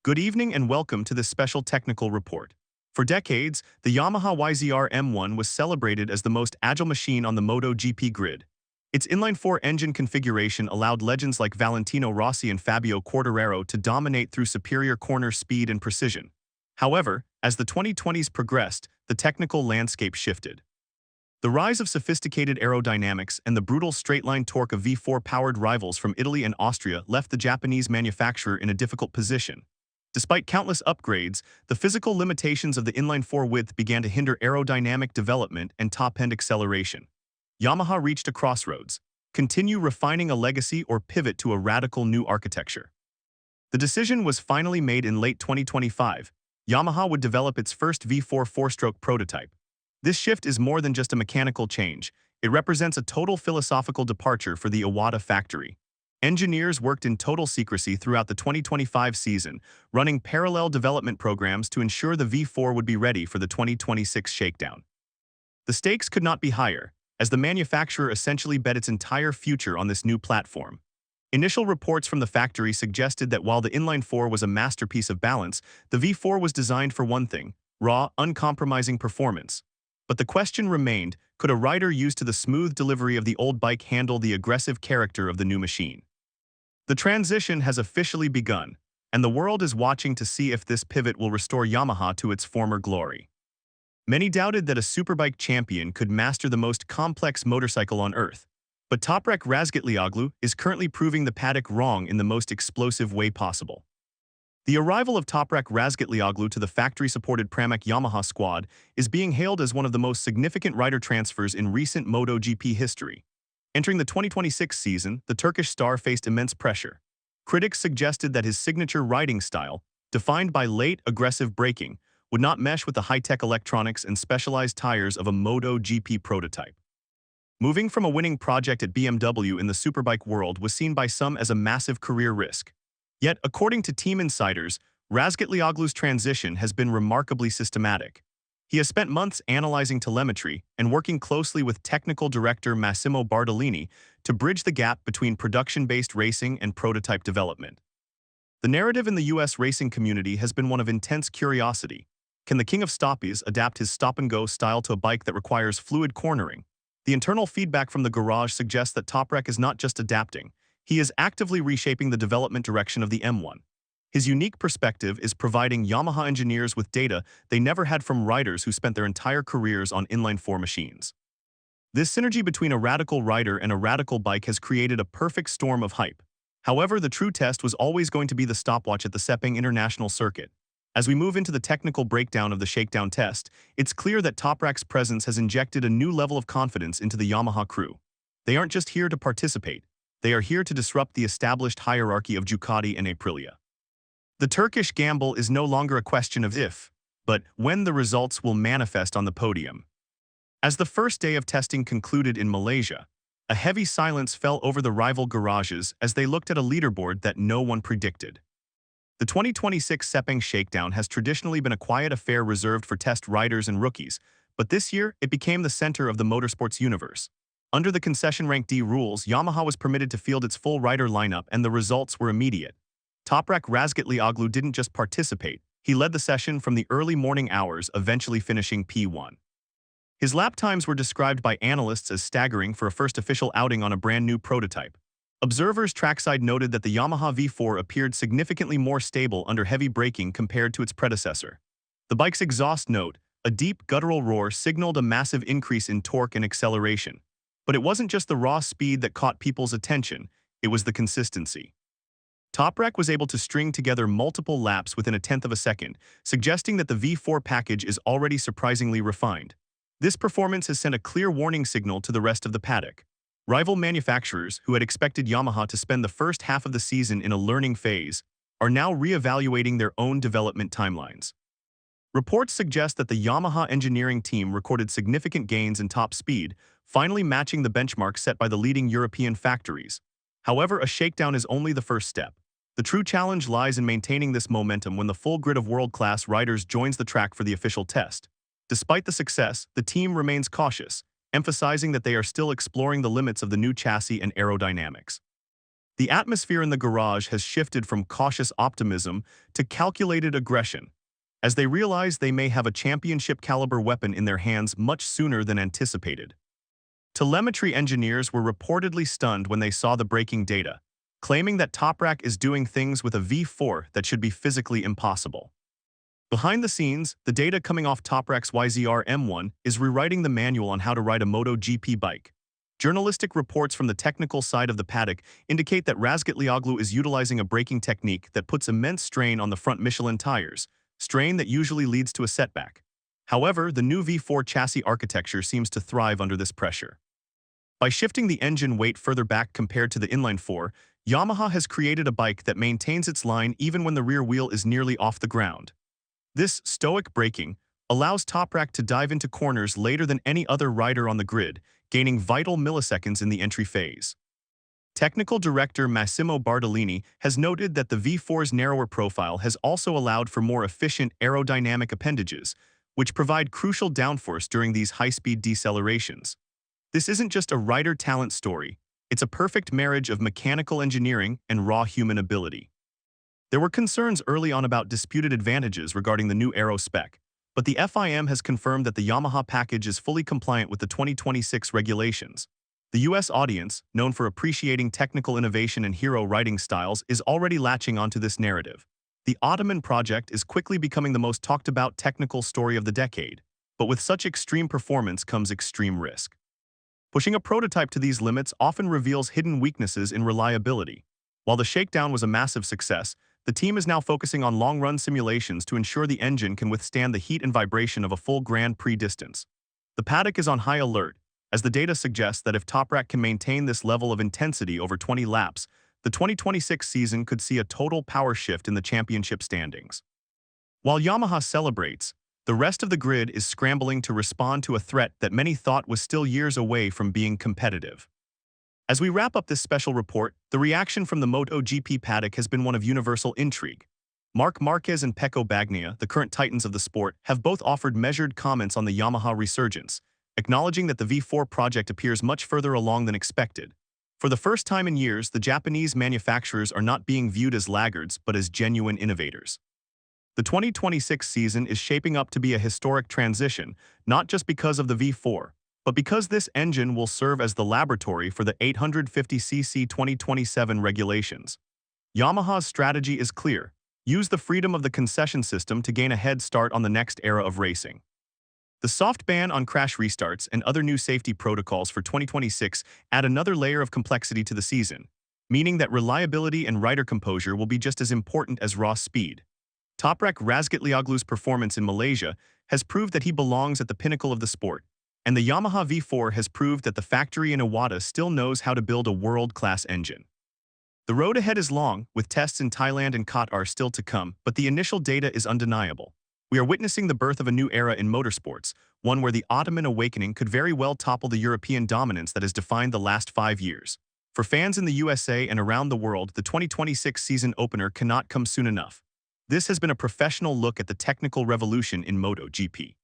Good evening and welcome to this special technical report. For decades, the Yamaha YZR-M1 was celebrated as the most agile machine on the MotoGP grid. Its inline-4 engine configuration allowed legends like Valentino Rossi and Fabio Quartararo to dominate through superior corner speed and precision. However, as the 2020s progressed, the technical landscape shifted. The rise of sophisticated aerodynamics and the brutal straight-line torque of V4-powered rivals from Italy and Austria left the Japanese manufacturer in a difficult position. Despite countless upgrades, the physical limitations of the inline-4 width began to hinder aerodynamic development and top-end acceleration. Yamaha reached a crossroads: continue refining a legacy or pivot to a radical new architecture. The decision was finally made in late 2025. Yamaha would develop its first V4 four-stroke prototype. This shift is more than just a mechanical change. It represents a total philosophical departure for the Iwata factory. Engineers worked in total secrecy throughout the 2025 season, running parallel development programs to ensure the V4 would be ready for the 2026 shakedown. The stakes could not be higher, as the manufacturer essentially bet its entire future on this new platform. Initial reports from the factory suggested that while the inline-4 was a masterpiece of balance, the V4 was designed for one thing: raw, uncompromising performance. But the question remained, could a rider used to the smooth delivery of the old bike handle the aggressive character of the new machine? The transition has officially begun, and the world is watching to see if this pivot will restore Yamaha to its former glory. Many doubted that a superbike champion could master the most complex motorcycle on earth, but Toprak Razgatlioglu is currently proving the Paddock wrong in the most explosive way possible. The arrival of Toprak Razgatlioglu to the factory-supported Pramac Yamaha squad is being hailed as one of the most significant rider transfers in recent MotoGP history. Entering the 2026 season, the Turkish star faced immense pressure. Critics suggested that his signature riding style, defined by late, aggressive braking, would not mesh with the high-tech electronics and specialized tires of a MotoGP prototype. Moving from a winning project at BMW in the superbike world was seen by some as a massive career risk. Yet, according to team insiders, Razgatlioglu's transition has been remarkably systematic. He has spent months analyzing telemetry and working closely with technical director Massimo Bartolini to bridge the gap between production-based racing and prototype development. The narrative in the US racing community has been one of intense curiosity. Can the king of stoppies adapt his stop-and-go style to a bike that requires fluid cornering? The internal feedback from the garage suggests that Toprak is not just adapting, he is actively reshaping the development direction of the M1. His unique perspective is providing Yamaha engineers with data they never had from riders who spent their entire careers on inline-4 machines. This synergy between a radical rider and a radical bike has created a perfect storm of hype. However, the true test was always going to be the stopwatch at the Sepang International Circuit. As we move into the technical breakdown of the shakedown test, it's clear that Toprak's presence has injected a new level of confidence into the Yamaha crew. They aren't just here to participate, they are here to disrupt the established hierarchy of Ducati and Aprilia. The Turkish gamble is no longer a question of if, but when the results will manifest on the podium. As the first day of testing concluded in Malaysia, a heavy silence fell over the rival garages as they looked at a leaderboard that no one predicted. The 2026 Sepang Shakedown has traditionally been a quiet affair reserved for test riders and rookies, but this year it became the center of the motorsports universe. Under the concession rank D rules, Yamaha was permitted to field its full rider lineup, and the results were immediate. Toprak Razgatlioglu didn't just participate, he led the session from the early morning hours, eventually finishing P1. His lap times were described by analysts as staggering for a first official outing on a brand new prototype. Observers trackside noted that the Yamaha V4 appeared significantly more stable under heavy braking compared to its predecessor. The bike's exhaust note, a deep guttural roar, signaled a massive increase in torque and acceleration. But it wasn't just the raw speed that caught people's attention, it was the consistency. Toprak was able to string together multiple laps within a tenth of a second, suggesting that the V4 package is already surprisingly refined. This performance has sent a clear warning signal to the rest of the paddock. Rival manufacturers, who had expected Yamaha to spend the first half of the season in a learning phase, are now re-evaluating their own development timelines. Reports suggest that the Yamaha engineering team recorded significant gains in top speed, finally matching the benchmark set by the leading European factories. However, a shakedown is only the first step. The true challenge lies in maintaining this momentum when the full grid of world-class riders joins the track for the official test. Despite the success, the team remains cautious, emphasizing that they are still exploring the limits of the new chassis and aerodynamics. The atmosphere in the garage has shifted from cautious optimism to calculated aggression, as they realize they may have a championship-caliber weapon in their hands much sooner than anticipated. Telemetry engineers were reportedly stunned when they saw the braking data, claiming that Toprak is doing things with a V4 that should be physically impossible. Behind the scenes, the data coming off Toprak's YZR-M1 is rewriting the manual on how to ride a MotoGP bike. Journalistic reports from the technical side of the paddock indicate that Razgatlioglu is utilizing a braking technique that puts immense strain on the front Michelin tires, strain that usually leads to a setback. However, the new V4 chassis architecture seems to thrive under this pressure. By shifting the engine weight further back compared to the inline 4, Yamaha has created a bike that maintains its line even when the rear wheel is nearly off the ground. This stoic braking allows Toprak to dive into corners later than any other rider on the grid, gaining vital milliseconds in the entry phase. Technical director Massimo Bartolini has noted that the V4's narrower profile has also allowed for more efficient aerodynamic appendages, which provide crucial downforce during these high-speed decelerations. This isn't just a rider talent story, it's a perfect marriage of mechanical engineering and raw human ability. There were concerns early on about disputed advantages regarding the new aero spec, but the FIM has confirmed that the Yamaha package is fully compliant with the 2026 regulations. The US audience, known for appreciating technical innovation and hero riding styles, is already latching onto this narrative. The Ottoman Project is quickly becoming the most talked about technical story of the decade, but with such extreme performance comes extreme risk. Pushing a prototype to these limits often reveals hidden weaknesses in reliability. While the shakedown was a massive success, the team is now focusing on long-run simulations to ensure the engine can withstand the heat and vibration of a full Grand Prix distance. The paddock is on high alert, as the data suggests that if Toprak can maintain this level of intensity over 20 laps, the 2026 season could see a total power shift in the championship standings. While Yamaha celebrates, the rest of the grid is scrambling to respond to a threat that many thought was still years away from being competitive. As we wrap up this special report, the reaction from the MotoGP paddock has been one of universal intrigue. Marquez and Pecco Bagnaia, the current titans of the sport, have both offered measured comments on the Yamaha resurgence, acknowledging that the V4 project appears much further along than expected. For the first time in years, the Japanese manufacturers are not being viewed as laggards but as genuine innovators. The 2026 season is shaping up to be a historic transition, not just because of the V4, but because this engine will serve as the laboratory for the 850cc 2027 regulations. Yamaha's strategy is clear: use the freedom of the concession system to gain a head start on the next era of racing. The soft ban on crash restarts and other new safety protocols for 2026 add another layer of complexity to the season, meaning that reliability and rider composure will be just as important as raw speed. Toprak Razgatlioglu's performance in Malaysia has proved that he belongs at the pinnacle of the sport, and the Yamaha V4 has proved that the factory in Iwata still knows how to build a world-class engine. The road ahead is long, with tests in Thailand and Qatar still to come, but the initial data is undeniable. We are witnessing the birth of a new era in motorsports, one where the Ottoman awakening could very well topple the European dominance that has defined the last 5 years. For fans in the USA and around the world, the 2026 season opener cannot come soon enough. This has been a professional look at the technical revolution in MotoGP.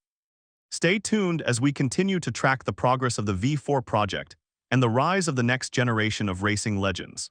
Stay tuned as we continue to track the progress of the V4 project and the rise of the next generation of racing legends.